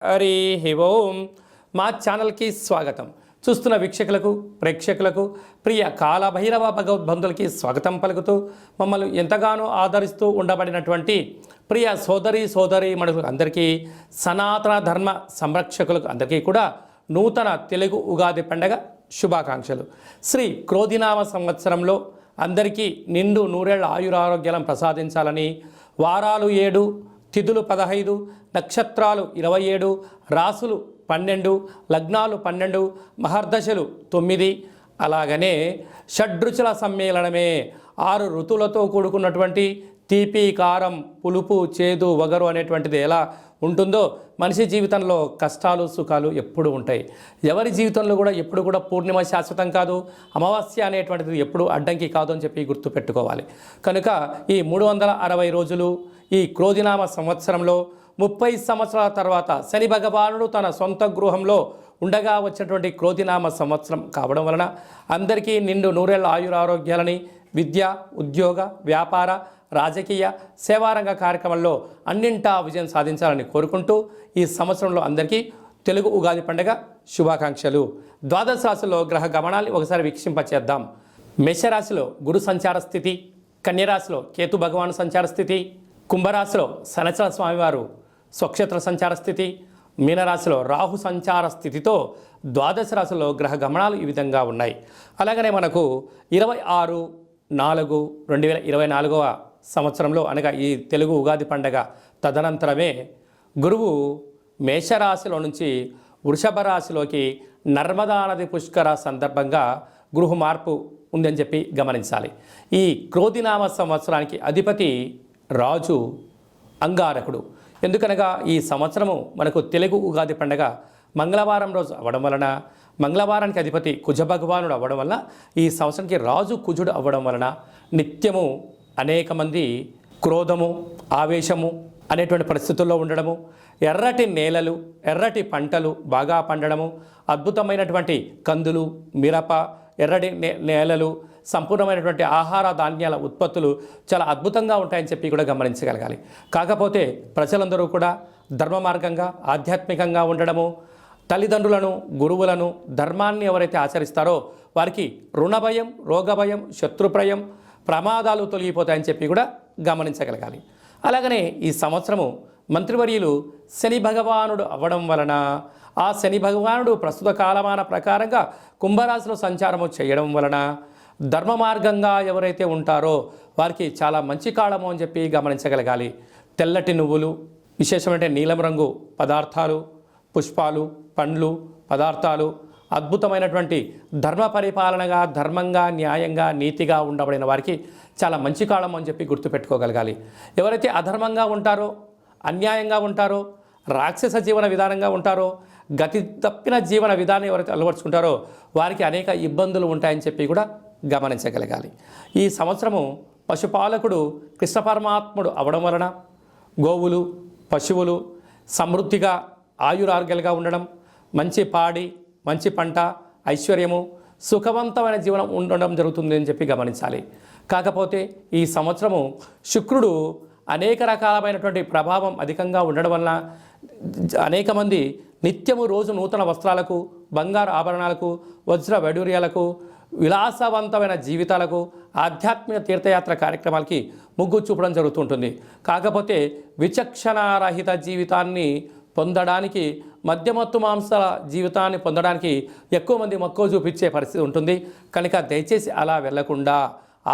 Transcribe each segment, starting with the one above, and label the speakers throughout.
Speaker 1: హరి ఓం మా ఛానల్కి స్వాగతం. చూస్తున్న వీక్షకులకు ప్రేక్షకులకు ప్రియ కాలభైరవ భగవద్బంధులకి స్వాగతం పలుకుతూ మమ్మల్ని ఎంతగానో ఆదరిస్తూ ఉండబడినటువంటి ప్రియ సోదరి మనుషులకు అందరికీ, సనాతన ధర్మ సంరక్షకులకు అందరికీ కూడా నూతన తెలుగు ఉగాది పండగ శుభాకాంక్షలు. శ్రీ క్రోధినామ సంవత్సరంలో అందరికీ నిండు నూరేళ్ల ఆయురారోగ్యాలను ప్రసాదించాలని, వారాలు 7, తిథులు 15, నక్షత్రాలు 27, రాసులు 12, లగ్నాలు 12, మహర్దశలు 9, అలాగనే షడ్రుచుల సమ్మేళనమే 6 ఋతువులతో కూడుకున్నటువంటి తీపి, కారం, పులుపు, చేదు, వగరు అనేటువంటిది ఎలా ఉంటుందో మనిషి జీవితంలో కష్టాలు సుఖాలు ఎప్పుడు ఉంటాయి. ఎవరి జీవితంలో కూడా ఎప్పుడు కూడా పూర్ణిమ శాశ్వతం కాదు, అమావాస్య అనేటువంటిది ఎప్పుడు అడ్డంకి కాదు అని చెప్పి గుర్తుపెట్టుకోవాలి. కనుక ఈ 360 రోజులు ఈ క్రోధినామ సంవత్సరంలో 30 సంవత్సరాల తర్వాత శని భగవానుడు తన సొంత గృహంలో ఉండగా వచ్చినటువంటి క్రోధినామ సంవత్సరం కావడం వలన అందరికీ నిండు నూరేళ్ల ఆయురారోగ్యాలని, విద్య, ఉద్యోగ, వ్యాపార, రాజకీయ, సేవారంగ కార్యక్రమంలో అన్నింటా విజయం సాధించాలని కోరుకుంటూ ఈ సంవత్సరంలో అందరికీ తెలుగు ఉగాది పండుగ శుభాకాంక్షలు. ద్వాదశ రాశిలో గ్రహ గమనాన్ని ఒకసారి వీక్షింపచేద్దాం. మేషరాశిలో గురు సంచార స్థితి, కన్యరాశిలో కేతు భగవాను సంచార స్థితి, కుంభరాశిలో శనిచర స్వామివారు స్వక్షేత్ర సంచార స్థితి, మీనరాశిలో రాహు సంచార స్థితితో ద్వాదశ రాశిలో గ్రహ గమనాలు ఈ విధంగా ఉన్నాయి. అలాగనే మనకు 26/4/2024 సంవత్సరంలో అనగా ఈ తెలుగు ఉగాది పండగ తదనంతరమే గురువు మేషరాశిలో నుంచి వృషభ రాశిలోకి నర్మదా నది పుష్కర సందర్భంగా గృహ మార్పు ఉందని చెప్పి గమనించాలి. ఈ క్రోధినామ సంవత్సరానికి అధిపతి రాజు అంగారకుడు. ఎందుకనగా ఈ సంవత్సరము మనకు తెలుగు ఉగాది పండగ మంగళవారం రోజు అవ్వడం వలన, మంగళవారానికి అధిపతి కుజ భగవానుడు అవ్వడం వలన, ఈ సంవత్సరానికి రాజు కుజుడు అవ్వడం వలన నిత్యము అనేక మంది క్రోధము, ఆవేశము అనేటువంటి పరిస్థితుల్లో ఉండడము, ఎర్రటి నేలలు, ఎర్రటి పంటలు బాగా పండడము, అద్భుతమైనటువంటి కందులు, మిరప, ఎర్రటి నేలలు, సంపూర్ణమైనటువంటి ఆహార ధాన్యాల ఉత్పత్తులు చాలా అద్భుతంగా ఉంటాయని చెప్పి కూడా గమనించగలగాలి. కాకపోతే ప్రజలందరూ కూడా ధర్మ మార్గంగా, ఆధ్యాత్మికంగా ఉండడము, తల్లిదండ్రులను, గురువులను, ధర్మాన్ని ఎవరైతే ఆచరిస్తారో వారికి రుణభయం, రోగభయం, శత్రుప్రయం, ప్రమాదాలు తొలగిపోతాయని చెప్పి కూడా గమనించగలగాలి. అలాగనే ఈ సంవత్సరము మంత్రివర్యులు శని భగవానుడు అవ్వడం వలన, ఆ శని భగవానుడు ప్రస్తుత కాలమాన ప్రకారంగా కుంభరాశిలో సంచారము చేయడం వలన ధర్మ మార్గంగా ఎవరైతే ఉంటారో వారికి చాలా మంచి కాలము అని చెప్పి గమనించగలగాలి. తెల్లటి నువ్వులు, విశేషమైన నీలం రంగు పదార్థాలు, పుష్పాలు, పండ్లు, పదార్థాలు, అద్భుతమైనటువంటి ధర్మ పరిపాలనగా, ధర్మంగా, న్యాయంగా, నీతిగా ఉండబడిన వారికి చాలా మంచి కాలం అని చెప్పి గుర్తుపెట్టుకోగలగాలి. ఎవరైతే అధర్మంగా ఉంటారో, అన్యాయంగా ఉంటారో, రాక్షస జీవన విధానంగా ఉంటారో, గతి తప్పిన జీవన విధానం ఎవరైతే అలవర్చుకుంటారో వారికి అనేక ఇబ్బందులు ఉంటాయని చెప్పి కూడా గమనించగలగాలి. ఈ సంవత్సరము పశుపాలకుడు కృష్ణ పరమాత్ముడు అవడం వలన గోవులు, పశువులు సమృద్ధిగా ఆయురారోగ్యాలుగా ఉండడం, మంచి పాడి, మంచి పంట, ఐశ్వర్యము, సుఖవంతమైన జీవనం ఉండడం జరుగుతుంది అని చెప్పి గమనించాలి. కాకపోతే ఈ సంవత్సరము శుక్రుడు అనేక రకాలమైనటువంటి ప్రభావం అధికంగా ఉండడం వలన అనేక మంది నిత్యము రోజు నూతన వస్త్రాలకు, బంగారు ఆభరణాలకు, వజ్ర వైడూర్యాలకు, విలాసవంతమైన జీవితాలకు, ఆధ్యాత్మిక తీర్థయాత్ర కార్యక్రమాలకి మొగ్గు చూపడం జరుగుతుంటుంది. కాకపోతే విచక్షణారహిత జీవితాన్ని పొందడానికి, మద్యమత్తు మాంసాల జీవితాన్ని పొందడానికి ఎక్కువ మంది మక్కువ చూపించే పరిస్థితి ఉంటుంది. కనుక దయచేసి అలా వెళ్లకుండా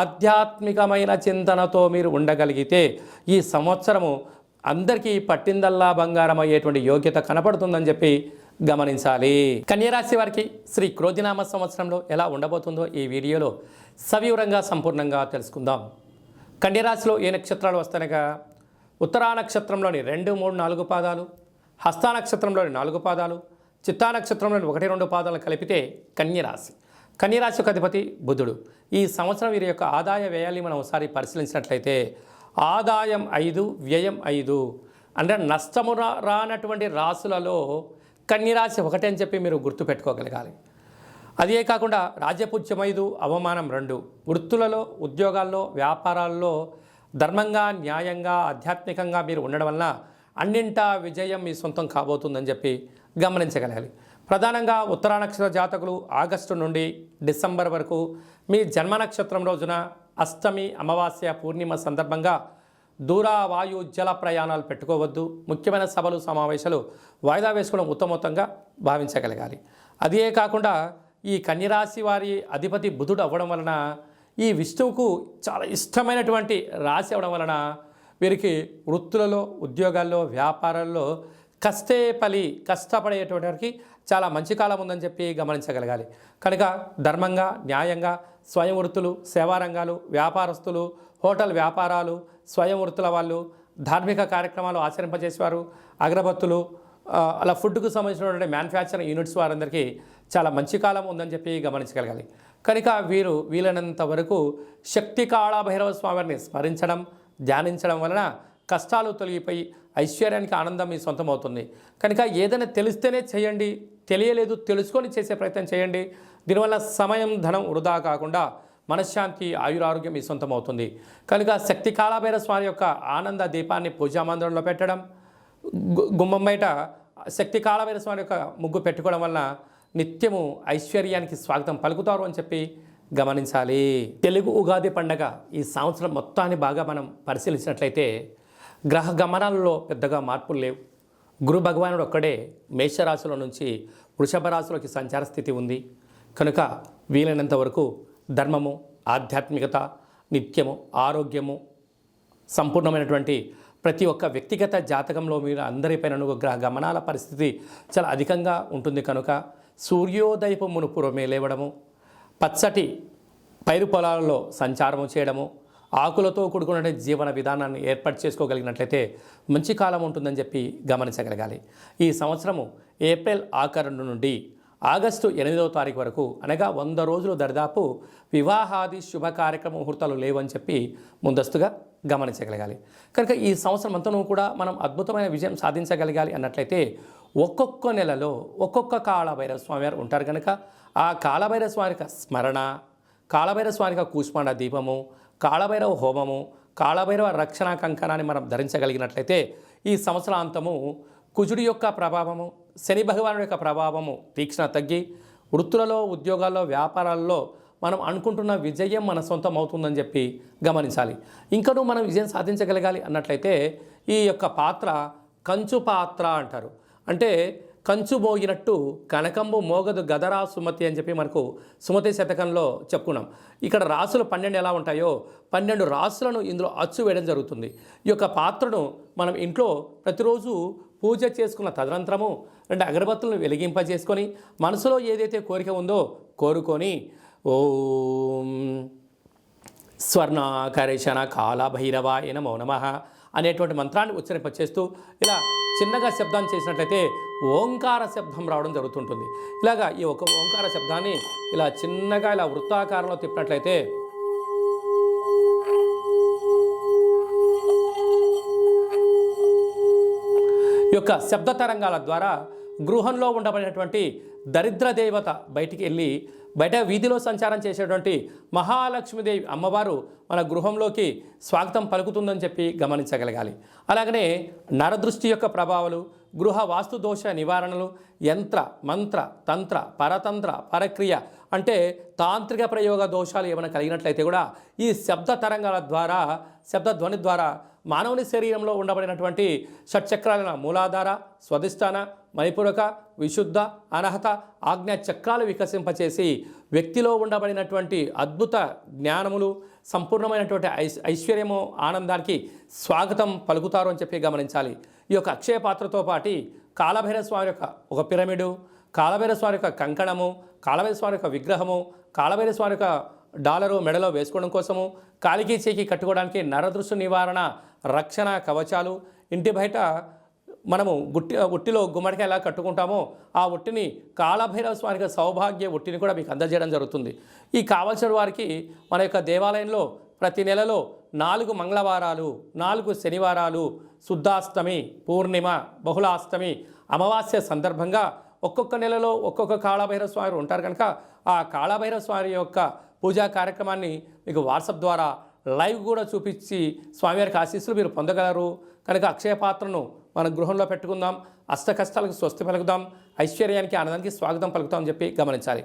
Speaker 1: ఆధ్యాత్మికమైన చింతనతో మీరు ఉండగలిగితే ఈ సంవత్సరము అందరికీ పట్టిందల్లా బంగారం అయ్యేటువంటి యోగ్యత కనపడుతుందని చెప్పి గమనించాలి. కన్యరాశి వారికి శ్రీ క్రోధినామ సంవత్సరంలో ఎలా ఉండబోతుందో ఈ వీడియోలో సవివరంగా సంపూర్ణంగా తెలుసుకుందాం. కన్యరాశిలో ఏ నక్షత్రాలు వస్తాయనగా ఉత్తరా నక్షత్రంలోని 2, 3, 4 పాదాలు, హస్తా నక్షత్రంలోని 4 పాదాలు, చిత్తా నక్షత్రంలోని 1, 2 పాదాలను కలిపితే కన్యరాశి. కన్యరాశికి అధిపతి బుధుడు. ఈ సంవత్సరం వీరి యొక్క ఆదాయ వ్యయాన్ని మనం ఒకసారి పరిశీలించినట్లయితే ఆదాయం 5, వ్యయం 5 అంటే నష్టము రానటువంటి రాశులలో కన్యరాశి ఒకటే అని చెప్పి మీరు గుర్తుపెట్టుకోగలగాలి. అదే కాకుండా రాజ్యపూజ్యం 5, అవమానం 2. వృత్తులలో, ఉద్యోగాల్లో, వ్యాపారాల్లో ధర్మంగా, న్యాయంగా, ఆధ్యాత్మికంగా మీరు ఉండడం వలన అన్నింటా విజయం మీ సొంతం కాబోతుందని చెప్పి గమనించగలగాలి. ప్రధానంగా ఉత్తరా నక్షత్ర జాతకులు ఆగస్టు నుండి డిసెంబర్ వరకు మీ జన్మ నక్షత్రం రోజున అష్టమి, అమావాస్య, పూర్ణిమ సందర్భంగా దూర వాయు జల ప్రయాణాలు పెట్టుకోవద్దు. ముఖ్యమైన సభలు, సమావేశాలు వాయిదా వేసుకోవడం ఉత్తమోత్తంగా భావించగలగాలి. అదే కాకుండా ఈ కన్యరాశి వారి అధిపతి బుధుడు అవ్వడం వలన ఈ విష్ణువుకు చాలా ఇష్టమైనటువంటి రాశి అవ్వడం వలన వీరికి వృత్తులలో, ఉద్యోగాల్లో, వ్యాపారాల్లో కష్టపడేటువంటి వారికి చాలా మంచి కాలం ఉందని చెప్పి గమనించగలగాలి. కనుక ధర్మంగా, న్యాయంగా స్వయం వృత్తులు, సేవా రంగాలు, వ్యాపారస్తులు, హోటల్ వ్యాపారాలు, స్వయం వృత్తుల వాళ్ళు, ధార్మిక కార్యక్రమాలు ఆచరింపజేసేవారు, అగరబత్తులు, అలా ఫుడ్కు సంబంధించినటువంటి మ్యానుఫ్యాక్చరింగ్ యూనిట్స్ వారందరికీ చాలా మంచి కాలం ఉందని చెప్పి గమనించగలగాలి. కనుక వీరు వీలైనంత వరకు శక్తి కాళభైరవ స్వామిని స్మరించడం, ధ్యానించడం వలన కష్టాలు తొలగిపోయి ఐశ్వర్యానికి ఆనందం మీ సొంతం అవుతుంది. కనుక ఏదైనా తెలిస్తేనే చేయండి, తెలియలేదు తెలుసుకొని చేసే ప్రయత్నం చేయండి. దీనివల్ల సమయం, ధనం వృధా కాకుండా మనశ్శాంతి, ఆయురారోగ్యం మీ సొంతం అవుతుంది. కనుక శక్తి కాళభైరవ స్వామి యొక్క ఆనంద దీపాన్ని పూజా మందిరంలో పెట్టడం, గుమ్మం బయట శక్తి కాళభైరవ స్వామి యొక్క ముగ్గు పెట్టుకోవడం వలన నిత్యము ఐశ్వర్యానికి స్వాగతం పలుకుతారు అని చెప్పి గమనించాలి. తెలుగు ఉగాది పండగ ఈ సంవత్సరం మొత్తాన్ని బాగా మనం పరిశీలించినట్లయితే గ్రహ గమనాలలో పెద్దగా మార్పులు లేవు. గురు భగవానుడు ఒక్కడే మేషరాశిలో నుంచి వృషభ రాశిలోకి సంచార స్థితి ఉంది. కనుక వీలైనంత వరకు ధర్మము, ఆధ్యాత్మికత, నిత్యము, ఆరోగ్యము, సంపూర్ణమైనటువంటి ప్రతి ఒక్క వ్యక్తిగత జాతకంలో మీరు అందరిపైన గ్రహ గమనాల పరిస్థితి చాలా అధికంగా ఉంటుంది. కనుక సూర్యోదయపు మునుపురమే లేవడము, పచ్చటి పైరు పొలాలలో సంచారము చేయడము, ఆకులతో కూడుకున్న జీవన విధానాన్ని ఏర్పాటు చేసుకోగలిగినట్లయితే మంచి కాలం ఉంటుందని చెప్పి గమనించగలగాలి. ఈ సంవత్సరము ఏప్రిల్ ఆఖరు నుండి ఆగస్టు 8వ తారీఖు వరకు, అనగా 100 రోజులు దరిదాపు వివాహాది శుభ కార్యక్రమ ముహూర్తాలు లేవని చెప్పి ముందస్తుగా గమనించగలగాలి. కనుక ఈ సంవత్సరం అంతా కూడా మనం అద్భుతమైన విజయం సాధించగలగాలి అన్నట్లయితే ఒక్కొక్క నెలలో ఒక్కొక్క కాళభైరవ స్వామి వారు ఉంటారు. కనుక ఆ కాళభైరవ స్వామి యొక్క స్మరణ, కాళభైరవ స్వామి యొక్క కూష్మాండ దీపము, కాళభైరవ హోమము, కాళభైరవ రక్షణ కంకణాన్ని మనం ధరించగలిగినట్లయితే ఈ సంవత్సరాంతము కుజుడి యొక్క ప్రభావము, శని భగవానుడి యొక్క ప్రభావము తీక్షణ తగ్గి వృత్తులలో, ఉద్యోగాల్లో, వ్యాపారాల్లో మనం అనుకుంటున్న విజయం మన సొంతం అవుతుందని చెప్పి గమనించాలి. ఇంకనూ మనం విజయం సాధించగలగాలి అన్నట్లయితే ఈ యొక్క పాత్ర కంచు పాత్ర అంటారు. అంటే కంచు మోగినట్టు కనకంబు మోగదు గదరా సుమతి అని చెప్పి మనకు సుమతి శతకంలో చెప్పుకున్నాం. ఇక్కడ రాసులు 12 ఎలా ఉంటాయో 12 రాసులను ఇందులో అచ్చు వేయడం జరుగుతుంది. ఈ యొక్క పాత్రను మనం ఇంట్లో ప్రతిరోజు పూజ చేసుకున్న తదనంతరము 2 అగరబత్తులను వెలిగింపజేసుకొని మనసులో ఏదైతే కోరిక ఉందో కోరుకొని ఓం స్వర్ణాకరేషణ కాళభైరవాయ నమో నమః అనేటువంటి మంత్రాన్ని ఉచ్చరింపచేస్తూ ఇలా చిన్నగా శబ్దాన్ని చేసినట్లయితే ఓంకార శబ్దం రావడం జరుగుతుంటుంది. ఇలాగా ఈ ఒక ఓంకార శబ్దాన్ని ఇలా చిన్నగా ఇలా వృత్తాకారంలో తిప్పినట్లయితే ఈ యొక్క శబ్ద తరంగాల ద్వారా గృహంలో ఉండబడినటువంటి దరిద్ర దేవత బయటికి వెళ్ళి బయట వీధిలో సంచారం చేసేటువంటి మహాలక్ష్మీదేవి అమ్మవారు మన గృహంలోకి స్వాగతం పలుకుతుందని చెప్పి గమనించగలగాలి. అలాగనే నరదృష్టి యొక్క ప్రభావాలు, గృహ వాస్తు దోష నివారణలు, యంత్ర, మంత్ర, తంత్ర, పరతంత్ర, పరక్రియ అంటే తాంత్రిక ప్రయోగ దోషాలు ఏమైనా కలిగినట్లయితే కూడా ఈ శబ్ద తరంగాల ద్వారా, శబ్దధ్వని ద్వారా మానవుని శరీరంలో ఉండబడినటువంటి షట్చక్రాలైన మూలాధార, స్వధిష్టాన, మణిపూరక, విశుద్ధ, అనహత, ఆజ్ఞా చక్రాలు వికసింపచేసి వ్యక్తిలో ఉండబడినటువంటి అద్భుత జ్ఞానములు, సంపూర్ణమైనటువంటి ఐశ్వర్యము, ఆనందానికి స్వాగతం పలుకుతారు అని చెప్పి గమనించాలి. ఈ యొక్క అక్షయ పాత్రతో పాటు కాళభైరవ స్వామి యొక్క ఒక పిరమిడు, కాళభైరవ స్వామి యొక్క కంకణము, కాళభైరవ స్వామి యొక్క విగ్రహము, కాళభైరవ స్వామి యొక్క డాలరు మెడలో వేసుకోవడం కోసము, కాలికి చేకి కట్టుకోవడానికి నరదృష్టి నివారణ రక్షణ కవచాలు, ఇంటి బయట మనము ఉట్టిలో గుమ్మడికాయ ఎలా కట్టుకుంటామో ఆ ఉట్టిని కాళభైరవ స్వామికి సౌభాగ్య ఉట్టిని కూడా మీకు అందజేయడం జరుగుతుంది. ఈ కావలసిన వారికి మన యొక్క దేవాలయంలో ప్రతి నెలలో 4 మంగళవారాలు, 4 శనివారాలు, శుద్ధాష్టమి, పూర్ణిమ, బహుళాష్టమి, అమావాస్య సందర్భంగా ఒక్కొక్క నెలలో ఒక్కొక్క కాళభైరవ స్వామి ఉంటారు. కనుక ఆ కాళభైరవ స్వామి యొక్క పూజా కార్యక్రమాన్ని మీకు వాట్సాప్ ద్వారా లైవ్ కూడా చూపించి స్వామివారికి ఆశీస్సులు మీరు పొందగలరు. కనుక అక్షయ పాత్రను మన గృహంలో పెట్టుకుందాం, అష్ట కష్టాలకు స్వస్తి పలుకుదాం, ఐశ్వర్యానికి ఆనందానికి స్వాగతం పలుకుతాం అని చెప్పి గమనించాలి.